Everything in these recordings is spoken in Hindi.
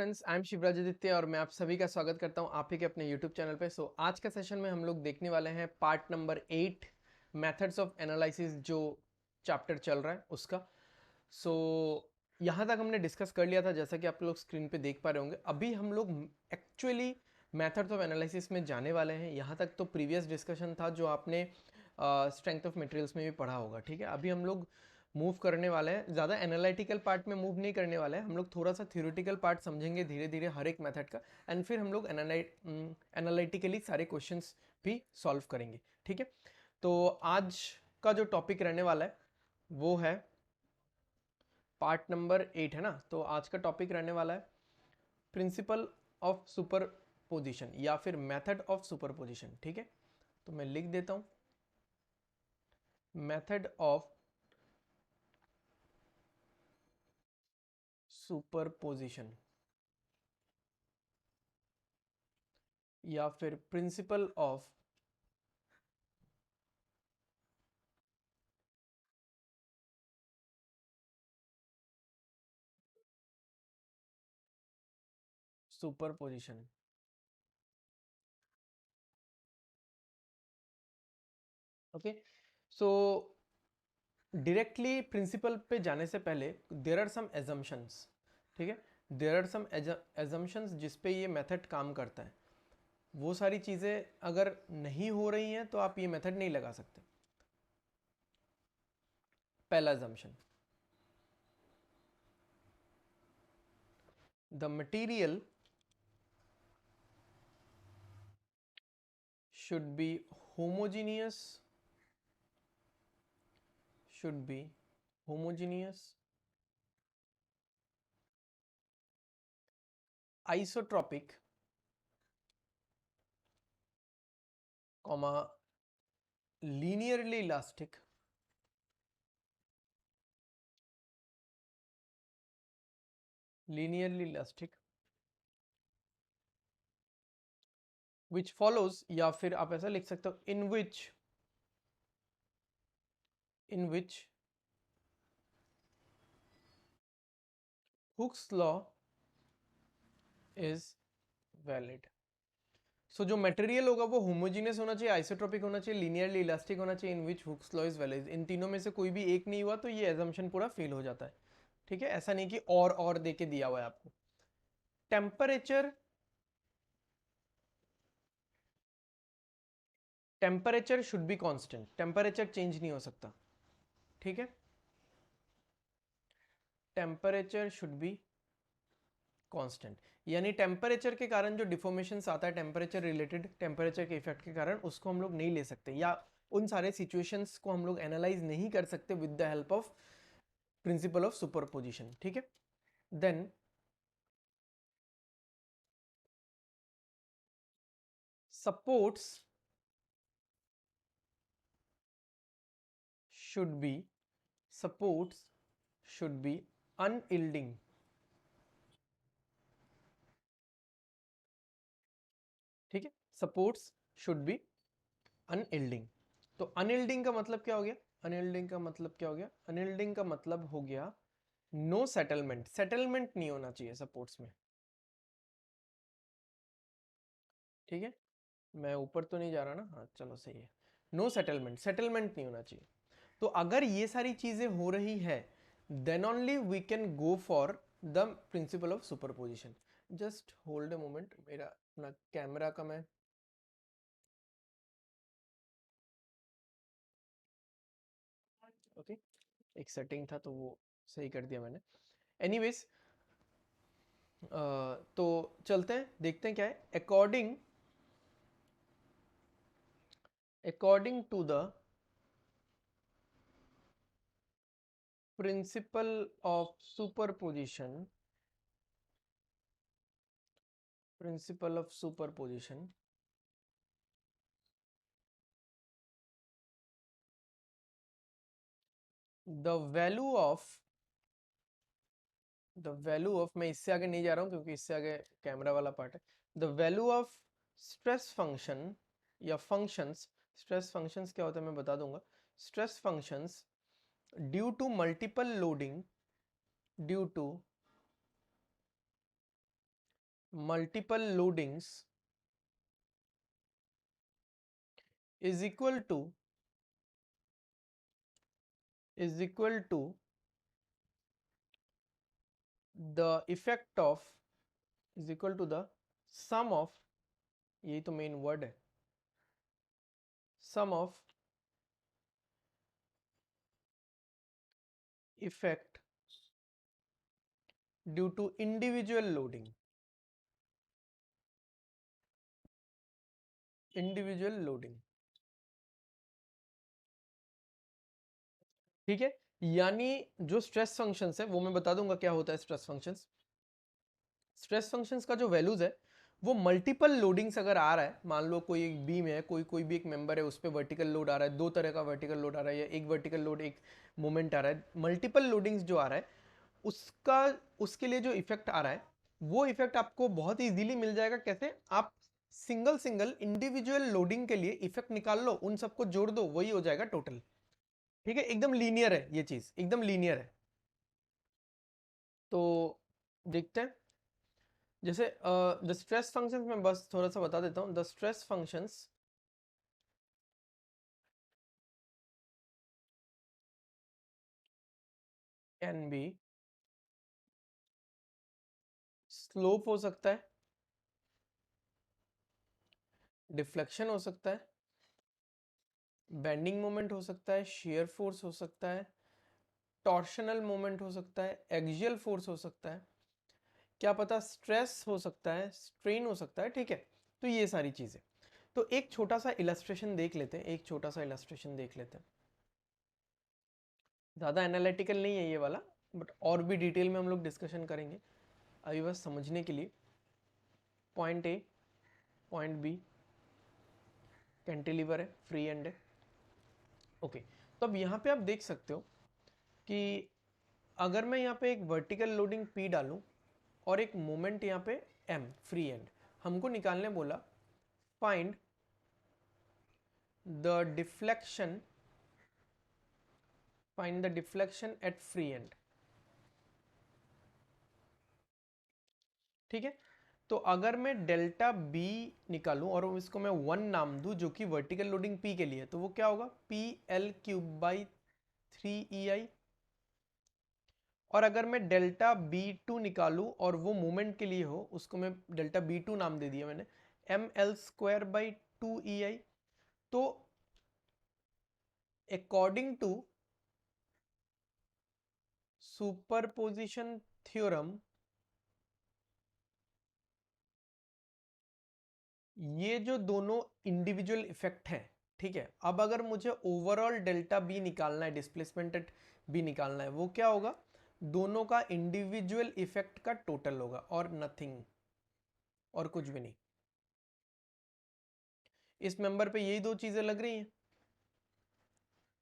Friends, I am Shivraj Aditya और मैं आप सभी का स्वागत करता हूं आप ही के अपने यूट्यूब चैनल पे। आज का सेशन में हम लोग देखने वाले हैं part number 8 methods of analysis, जो चैप्टर चल रहा है उसका। सो यहाँ तक हमने डिस्कस कर लिया था, जैसा कि आप लोग स्क्रीन पे देख पा रहे होंगे। अभी हम लोग एक्चुअली मेथड्स ऑफ एनालिसिस में जाने वाले हैं। यहाँ तक तो प्रीवियस डिस्कशन था जो आपने स्ट्रेंथ ऑफ मटेरियल्स में भी पढ़ा होगा, ठीक है। अभी हम लोग मूव करने वाले हैं, ज़्यादा एनालिटिकल पार्ट में मूव नहीं करने वाले हैं। हम लोग थोड़ा सा थ्योरेटिकल पार्ट समझेंगे धीरे धीरे हर एक मेथड का, एंड फिर हम लोग एनालिटिकली सारे क्वेश्चंस भी सॉल्व करेंगे, ठीक है। तो आज का जो टॉपिक रहने वाला है वो है पार्ट नंबर 8, है ना। तो आज का टॉपिक रहने वाला है प्रिंसिपल ऑफ सुपरपोजिशन या फिर मेथड ऑफ सुपरपोजिशन, ठीक है। तो मैं लिख देता हूं मेथड ऑफ सुपरपोजिशन या फिर principle of superposition. Okay, so directly principle पे जाने से पहले देयर आर सम एजम्पशंस, ठीक है। देयर आर सम एजम्पशंस जिस पे ये मेथड काम करता है। वो सारी चीज़ें अगर नहीं हो रही हैं तो आप ये मेथड नहीं लगा सकते। पहला assumption, the material should be homogeneous, should be homogeneous, isotropic, comma linearly elastic, linearly elastic, which follows, या फिर आप ऐसा लिख सकते हो in which Hooke's law is valid। सो जो मटेरियल होगा वो होमोजीनियस होना चाहिए, आइसोट्रोपिक होना चाहिए, लीनियरली इलास्टिक होना चाहिए, इन विच हुक्स लॉ इज वैलिड। इन तीनों में से कोई भी एक नहीं हुआ तो ये एजम्पशन पूरा फेल हो जाता है, ठीक है। ऐसा नहीं कि और दे के दिया हुआ है आपको। Temperature, temperature should be constant, temperature change नहीं हो सकता, ठीक है। टेम्परेचर शुड बी कांस्टेंट, यानी टेम्परेचर के कारण जो डिफॉर्मेशंस आता है टेम्परेचर रिलेटेड, टेम्परेचर के इफेक्ट के कारण, उसको हम लोग नहीं ले सकते, या उन सारे सिचुएशंस को हम लोग एनालाइज नहीं कर सकते with the help of principle of superposition, ठीक है। Then supports should be, supports should be unyielding, ठीक है। Supports should be unyielding. तो अनयील्डिंग का मतलब क्या हो गया? अनयील्डिंग का मतलब क्या हो गया? अनयील्डिंग का मतलब हो गया नो सेटलमेंट, सेटलमेंट नहीं होना चाहिए सपोर्ट्स में, ठीक है। मैं ऊपर तो नहीं जा रहा ना, हाँ चलो सही है। नो सेटलमेंट, सेटलमेंट नहीं होना चाहिए। तो अगर ये सारी चीजें हो रही है then only we can go for the principle of superposition. Just hold a moment, मेरा अपना कैमरा का मैं ओके एक सेटिंग था तो वो सही कर दिया मैंने। एनीवेज, तो चलते हैं देखते हैं क्या है। According to the principle of superposition, principle of superposition, the value of, the value of, मैं इससे आगे नहीं जा रहा हूं क्योंकि इससे आगे कैमरा वाला पार्ट है। The value of stress function या फंक्शंस, स्ट्रेस फंक्शंस क्या होता है मैं बता दूंगा। Stress functions due to multiple loading, due to multiple loadings is equal to the effect of is equal to the sum of, यही तो मेन वर्ड है, sum of effect due to individual loading, ठीक है। यानी जो स्ट्रेस फंक्शंस है वो मैं बता दूंगा क्या होता है स्ट्रेस फंक्शंस। स्ट्रेस फंक्शंस का जो वैल्यूज है वो मल्टीपल लोडिंग्स अगर आ रहा है, मान लो कोई एक बीम है, कोई भी एक मेंबर है, उस पर वर्टिकल लोड आ रहा है, दो तरह का वर्टिकल लोड आ रहा है या एक वर्टिकल लोड एक मोमेंट आ रहा है, मल्टीपल लोडिंग्स जो आ रहा है उसका उसके लिए जो इफेक्ट आ रहा है वो इफेक्ट आपको बहुत इजीली मिल जाएगा। कैसे? आप सिंगल इंडिविजुअल लोडिंग के लिए इफेक्ट निकाल लो, उन सबको जोड़ दो, वही हो जाएगा टोटल। ठीक है, एकदम लीनियर है ये चीज, एकदम लीनियर है। तो देखते हैं, जैसे द स्ट्रेस फंक्शंस में बस थोड़ा सा बता देता हूं। The stress functions can be, slope हो सकता है, डिफ्लेक्शन हो सकता है, बेंडिंग मोमेंट हो सकता है, शेयर फोर्स हो सकता है, टॉर्शनल मोमेंट हो सकता है, एक्सियल फोर्स हो सकता है, क्या पता स्ट्रेस हो सकता है, स्ट्रेन हो सकता है। ठीक है, तो ये सारी चीजें। तो एक छोटा सा इलस्ट्रेशन देख लेते हैं, ज़्यादा एनालिटिकल नहीं है ये वाला, बट और भी डिटेल में हम लोग डिस्कशन करेंगे। अभी बस समझने के लिए, point A, point B, cantilever है, फ्री एंड है। ओके, तो अब यहाँ पे आप देख सकते हो कि अगर मैं यहाँ पे एक वर्टिकल लोडिंग P डालूं और एक मोमेंट यहाँ पे M, फ्री एंड, हमको निकालने बोला find the deflection at free and. ठीक है, तो अगर मैं डेल्टा बी निकालूं और इसको मैं 1 नाम दूं जो कि वर्टिकल लोडिंग P के लिए, तो वो क्या होगा, PL³/3EI। और अगर मैं डेल्टा B2 निकालूं और वो मोमेंट के लिए हो, उसको मैं डेल्टा B2 नाम दे दिया मैंने, ML²/2EI। तो अकॉर्डिंग टू सुपरपोजिशन थ्योरम, ये जो दोनों इंडिविजुअल इफेक्ट हैं, ठीक है, अब अगर मुझे ओवरऑल डेल्टा बी निकालना है, डिस्प्लेसमेंट एट बी निकालना है, वो क्या होगा, दोनों का इंडिविजुअल इफेक्ट का टोटल होगा और नथिंग, और कुछ भी नहीं। इस मेंबर पे यही दो चीजें लग रही हैं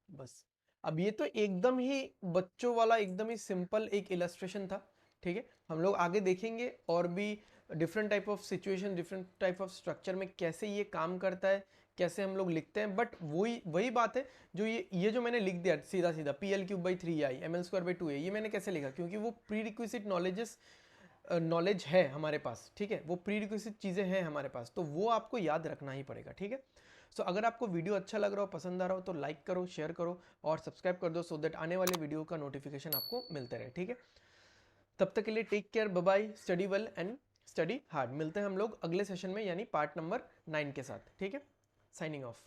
बस। अब ये तो एकदम ही बच्चों वाला, एकदम ही सिंपल एक इलस्ट्रेशन था। ठीक है, हम लोग आगे देखेंगे और भी different type of situation, different type of structure में कैसे ये काम करता है, कैसे हम लोग लिखते हैं। बट वही वही बात है, जो ये जो मैंने लिख दिया सीधा सीधा PL³/3EI ML²/2A, ये मैंने कैसे लिखा, क्योंकि वो प्री रिक्विजिट नॉलेज है हमारे पास। ठीक है, वो प्री रिक्विजिट चीज़ें हैं हमारे पास, तो वो आपको याद रखना ही पड़ेगा। ठीक है, सो अगर आपको वीडियो अच्छा लग रहा हो, पसंद आ रहा हो, तो लाइक करो, शेयर करो और सब्सक्राइब कर दो, सो दैट आने वाले वीडियो का नोटिफिकेशन आपको मिलते रहे। ठीक है, तब तक के लिए take care, bye bye, study well and study hard. मिलते हैं हम लोग अगले सेशन में, यानी पार्ट नंबर 9 के साथ। ठीक है, साइनिंग ऑफ।